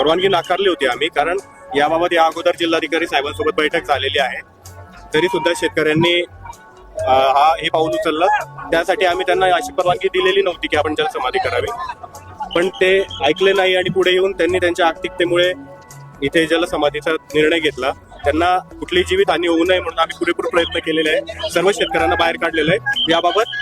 परवानगी नाकारली होती आम्ही, कारण याबाबत या अगोदर जिल्हाधिकारी साहेबांसोबत बैठक झालेली आहे. तरी सुद्धा शेतकऱ्यांनी हे पाऊल उचललं. त्यासाठी आम्ही त्यांना अशी परवानगी दिलेली नव्हती की आपण जलसमाधी करावी, पण ते ऐकले नाही आणि पुढे येऊन त्यांनी त्यांच्या आर्थिकतेमुळे इथे जलसमाधीचा निर्णय घेतला. त्यांना कुठलीही जीवितहानी होऊ नये म्हणून आम्ही पुरेपूर प्रयत्न केलेले आहे. सर्व शेतकऱ्यांना बाहेर काढलेलं आहे. याबाबत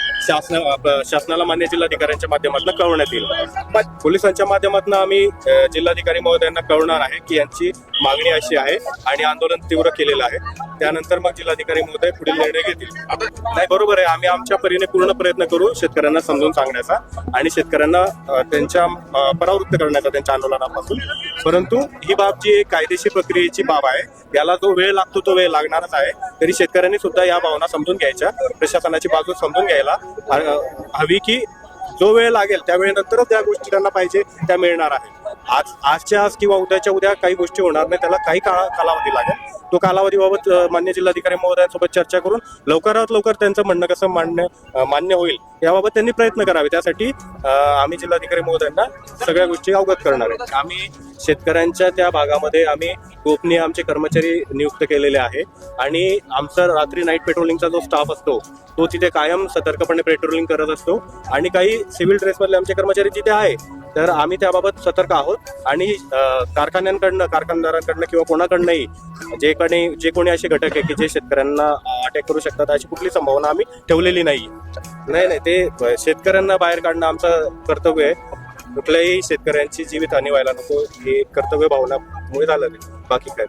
शासनाला मान्य जिल्हाधिकाऱ्यांच्या माध्यमातून कळवण्यात येईल. पोलिसांच्या माध्यमातून आम्ही जिल्हाधिकारी महोदयांना कळवणार आहे की यांची मागणी अशी आहे आणि आंदोलन तीव्र केलेलं आहे. त्यानंतर मग जिल्हाधिकारी महोदय पुढील निर्णय घेतील. नाही, बरोबर आहे. आम्ही आमच्या परीने पूर्ण प्रयत्न करू शेतकऱ्यांना समजून सांगण्याचा आणि शेतकऱ्यांना त्यांच्या परावृत्त करण्याचा त्यांच्या आंदोलनापासून. परंतु ही बाब जी कायदेशीर प्रक्रियेची बाब आहे, याला जो वेळ लागतो तो वेळ लागणारच आहे. तरी शेतकऱ्यांनी सुद्धा या भावना समजून घ्यायच्या, प्रशासनाची बाजू समजून घ्यायला हवी की जो वेळ लागेल त्या वेळेनंतरच ज्या गोष्टी त्यांना पाहिजे त्या मिळणार आहे. आजच्या आज किंवा उद्याच्या उद्या काही गोष्टी होणार नाही, त्याला काही कालावधी लागेल. तो कालावधीबाबत मान्य जिल्हाधिकारी महोदयांसोबत चर्चा करून लवकरात लवकर त्यांचं म्हणणं कसं मान्य होईल याबाबत त्यांनी प्रयत्न करावे. त्यासाठी आम्ही जिल्हाधिकारी महोदयांना सगळ्या गोष्टी अवगत करणार आहे. आम्ही शेतकऱ्यांच्या त्या भागामध्ये आम्ही गोपनीय आमचे कर्मचारी नियुक्त केलेले आहे आणि आमचा रात्री नाईट पेट्रोलिंगचा जो स्टाफ असतो तो तिथे कायम सतर्कपणे पेट्रोलिंग करत असतो आणि काही सिव्हिल ड्रेसमधले आमचे कर्मचारी तिथे आहे. तर आम्ही त्याबाबत सतर्क आहोत आणि कारखान्यांकडनं, कारखानदारांकडनं किंवा कोणाकडनंही जे कोणी असे घटक आहे की जे शेतकऱ्यांना अटॅक करू शकतात अशी कुठली संभावना आम्ही ठेवलेली नाही. ते शेतकऱ्यांना बाहेर काढणं आमचं कर्तव्य आहे. कुठल्याही शेतकऱ्यांची जीवितहानी व्हायला नको हे कर्तव्य भावनामुळे झालं. बाकी काय